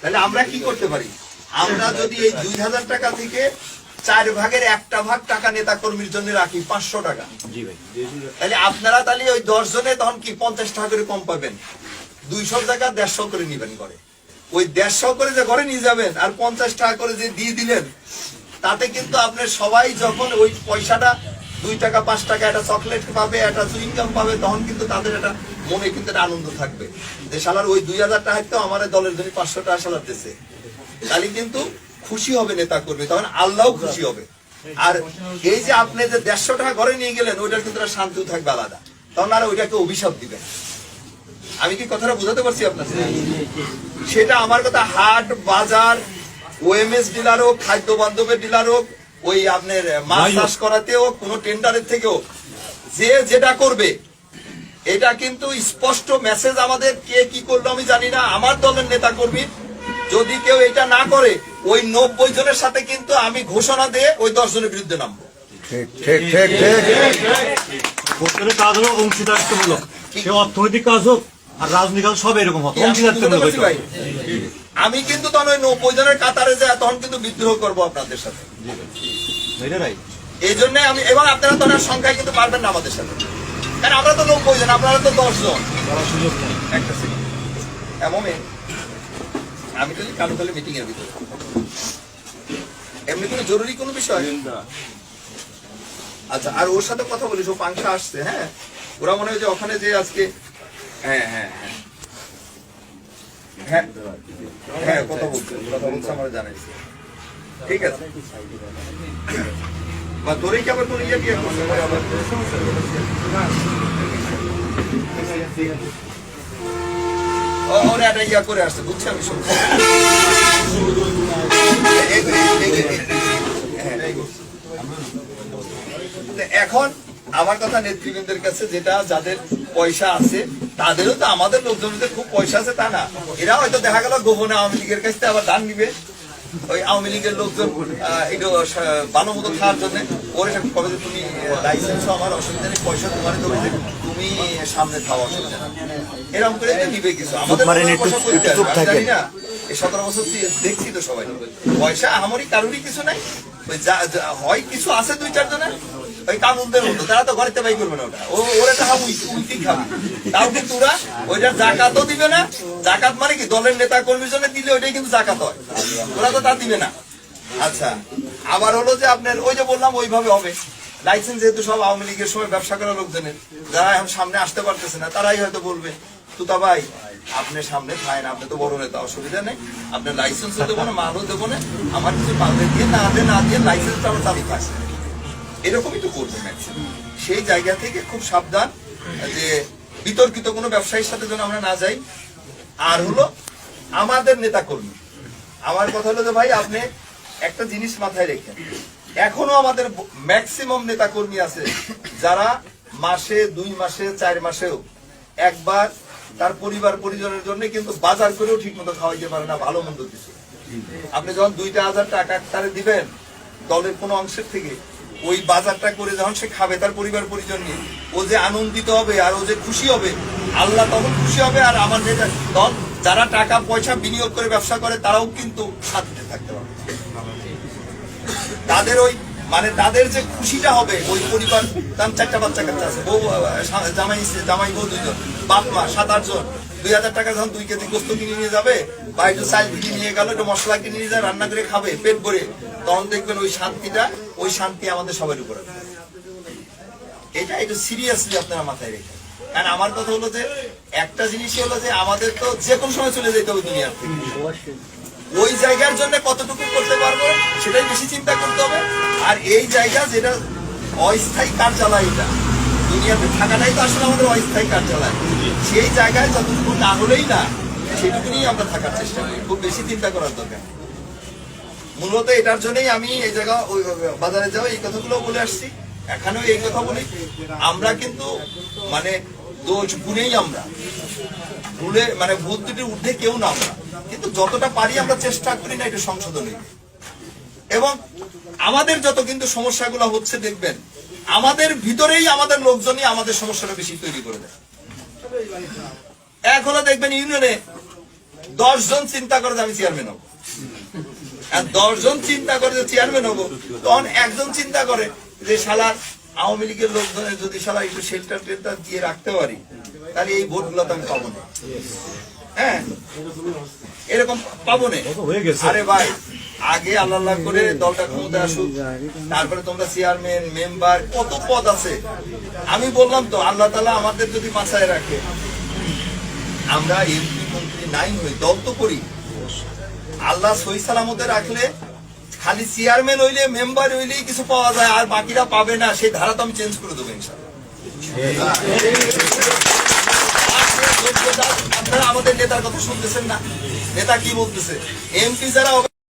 তাহলে আমরা কি করতে পারি? আমরা যদি এই 2000 টাকা থেকে 4 ভাগের 1টা ভাগ টাকা নেতা কর্মীর জন্য রাখি 500 টাকা, তাহলে আপনারা তাহলে ওই 10 জনে তখন কি 50 টাকা করে কম পাবেন। 200 টাকা 150 করে নিবেন করে, ওই 150 করে যে ঘরে নিয়ে যাবেন আর 50 টাকা করে যে দিয়ে দিলেন, তাতে কিন্তু আপনার সবাই যখন ওই পয়সাটা 2 টাকা 5 টাকা একটা চকলেট পাবে, একটা চুইংগাম পাবে, তখন কিন্তু তাদের একটা মনে কিন্তু একটা আনন্দ থাকবে যে শালার ওই 2000 টাকা তো আমার দলের জন্য 500 টাকা শালার দিচ্ছে। তাহলে কিন্তু খুশি হবে নেতা কর্মী, তখন আল্লাহও খুশি হবে। আর এই যে আপনি যে 150 টাকা ঘরে নিয়ে গেলেন, ওইটার কিন্তু একটা শান্তি থাকবে আলাদা, তখন আর ওইটাকে অভিশাপ দিবেন। আমি কি কথাটা বুঝাতে পারছি আপনার? সেটা আমার কথা, হাট বাজার, ওএমএস ডিলার হোক, খাদ্য বান্ধবের ডিলার হোক, ওই আপনার মাছ চাষ করাতে হোক, কোনো টেন্ডারের থেকেও যে যেটা করবে, এটা কিন্তু স্পষ্ট মেসেজ আমাদের। কে কি করলো আমি জানি না, আমার দলের নেতা কর্মী যদি কেউ এটা না করে, ওই 90 জনের সাথে কিন্তু আমি ঘোষণা দিয়ে ওই 10 জনের বিরুদ্ধে নামবো। কাজ হোক অংশীদারিত্বমূলক, সে অর্থনৈতিক কাজ হোক আর রাজনৈতিক কাজ, সব এরকম হবে অংশীদারিত্বমূলক। আমি কিন্তু তখন ওই 90 জনের কাতারে যায় তখন কিন্তু বিদ্রোহ করবো আপনাদের সাথে। এই জন্য আমি, এবং আপনারা তো সংখ্যায় কিন্তু পারবেন না আমাদের সাথে, কারণ আমরা তো 90 জন, আপনারা তো 10 জন। একটা সেকেন্ড, এমন আমি তো কালো কালো মিটিং এর ভিতরে এমনি কোনো জরুরি কোনো বিষয়। আচ্ছা, আর ওর সাথে কথা বলিস, ও পাংশা আসছে। হ্যাঁ, ওরা মনে হয় যে ওখানে যে আজকে, হ্যাঁ হ্যাঁ হ্যাঁ হ্যাঁ হ্যাঁ কথা বলছে আমার জানাইছে। ঠিক আছে, বা তোরে কি আবার কোনো ইয়ে কি ওরা একটা ইয়া করে আসছে, বুঝছি আমি শুনছি। এখন আমার কথা নেতৃবৃন্দের কাছে, যেটা যাদের পয়সা আছে, তাদেরও তো আমাদের লোকজনদের খুব পয়সা আছে তা না, এরা হয়তো দেখা গেল গোপনে আওয়ামী লীগের কাছ থেকে আবার দান নিবে। ওই আওয়ামী লীগের লোকজন একটু ভালো মতো খাওয়ার জন্য ওরে কবে যে তুমি লাইসেন্স আমার অসুবিধা নেই, পয়সা তোমার দেবো, তুমি সামনে খাওয়া অসুবিধা এরকম করে নিবে কিছু। আমাদের জানি না, এই 17 বছর দেখছি তো সবাই, পয়সা আমারই কারোরই কিছু নাই। ওই হয় কিছু আছে 2-4 জনের, ওই কামুনদের মতো, তারা তো ঘরেতে বাই করবে না, ওটা ওরা টাকা উল্টি খাবে। তাও কিন্তু ওরা ওইটার জাকাতও দিবে না। জাকাত মানে কি, দলের নেতা কর্মীর জন্য দিলে ওইটাই কিন্তু জাকাত হয়, ওরা তো তা দিবে না। আচ্ছা, আবার হলো যে আপনার ওই যে বললাম ওইভাবে হবে। লাইসেন্স যেহেতু সব আওয়ামী লীগের সময় ব্যবসা করা লোকজনের, যারা এখন সামনে আসতে পারতেছে না, তারাই হয়তো বলবে তুতা ভাই আপনি সামনে খায় না, আপনি তো বড় নেতা, অসুবিধা নেই, আপনার লাইসেন্সও দেবো না, মালও দেবো না, আমার কিছু পাবে দিয়ে না দিয়ে লাইসেন্সটা আমার চালু থাকছে। এরকমই তো করবে ম্যাক্সিমাম। সেই জায়গা থেকে খুব সাবধান যে বিতর্কিত কোনো ব্যবসায়ীর সাথে যেন আমরা না যাই। আর হলো আমাদের নেতা কর্মী, আমার কথা হলো যে ভাই আপনি একটা জিনিস মাথায় রেখেন, এখনো আমাদের ম্যাক্সিমাম নেতা কর্মী আছে যারা মাসে 2 মাসে 4 মাসেও একবার তার পরিবার পরিজনের জন্য কিন্তু বাজার করেও ঠিক মতো খাওয়াইতে পারে না, ভালো মন্দ কিছু। আপনি যখন 2,000 টাকা তারে দিবেন দলের কোনো অংশের থেকে, ওই বাজারটা করে যখন সে খাবে তার পরিবার পরিজন নিয়ে, ও যে আনন্দিত হবে আর ও যে খুশি হবে, আল্লাহ তখন খুশি হবে। আর আমার নেতা দল যারা টাকা পয়সা বিনিয়োগ করে ব্যবসা করে, তারাও কিন্তু শান্তিতে থাকতে পারবে। তাদের ওই মানে তাদের যে খুশিটা হবে, ওই পরিবার, তার 4টা বাচ্চা কাচ্চা আছে, বউ জামাই বউ 2 জন, বাপ মা 7-8 জন, 2,000 টাকা যখন 2 কেজি গোস্ত কিনে নিয়ে যাবে, বা একটু চাল কিনে নিয়ে গেল, একটু মশলা কিনে নিয়ে যায়, রান্না করে খাবে পেট ভরে, তখন দেখবেন ওই শান্তিটা, ওই শান্তি আমাদের সবার উপরে। এটা একটু সিরিয়াসলি আপনারা মাথায় রেখে। কারণ আমার কথা হলো যে একটা জিনিসই হলো যে আমাদের তো যে কোনো সময় চলে যেতে হবে দুনিয়ার থেকে, ওই জায়গার জন্য কতটুকু করতে পারবো সেটাই বেশি চিন্তা করতে হবে। আর এই জায়গা যেটা অস্থায়ী কার্যালয়, এটা দুনিয়াতে থাকাটাই তো আসলে আমাদের অস্থায়ী কার্যালয়, সেই জায়গায় যতটুকু না হলেই না, সেটুকু নিয়েই আমরা থাকার চেষ্টা করি, খুব বেশি চিন্তা করার দরকার। মূলত এটার জন্যই আমি এই জায়গা ওই বাজারে যাওয়া এই কথাগুলো বলে আসছি, এখানেও এই কথা বলি। আমরা কিন্তু মানে দোষ গুণেই আমরা ভুলে, মানে ভুল ত্রুটির ঊর্ধ্বে কেউ না আমরা, কিন্তু যতটা পারি আমরা চেষ্টা করি না এটা সংশোধনের। এবং আমাদের যত কিন্তু সমস্যাগুলো হচ্ছে দেখবেন আমাদের ভিতরেই আমাদের লোকজনই আমাদের সমস্যাটা বেশি তৈরি করে দেয়। এক হলো দেখবেন ইউনিয়নে 10 জন চিন্তা করে যে আমি চেয়ারম্যান হবো, আর 10 জন চিন্তা করে যে চেয়ারম্যান হবো, তখন একজন চিন্তা করে যে শালার আওয়ামী লীগের লোকজনের যদি শালা একটু শেল্টার টেল্টার দিয়ে রাখতে পারি, তাহলে এই ভোটগুলো তো আমি পাবো না। হ্যাঁ, এরকম পাবো না। হয়ে গেছে। আরে ভাই, আগে আল্লাহ আল্লাহ করে দলটা ক্ষমতায় আসুক, তারপরে তোমরা চেয়ারম্যান মেম্বার কত পদ আছে। আমি বললাম তো, আল্লাহ তাআলা আমাদের যদি বাঁচায় রাখে, আমরা এমপি মন্ত্রী নাই হই, দল তো করি, আল্লাহ সহি সালামতে রাখলে খালি চেয়ারম্যান হইলে মেম্বার হইলেই কিছু পাওয়া যায়, আর বাকিরা পাবে না, সেই ধারা তো আমি চেঞ্জ করে দেবো ইনশাআল্লাহ। আপনারা আমাদের নেতার কথা শুনতেছেন না? নেতা কি বলতেছে? এমপি যারা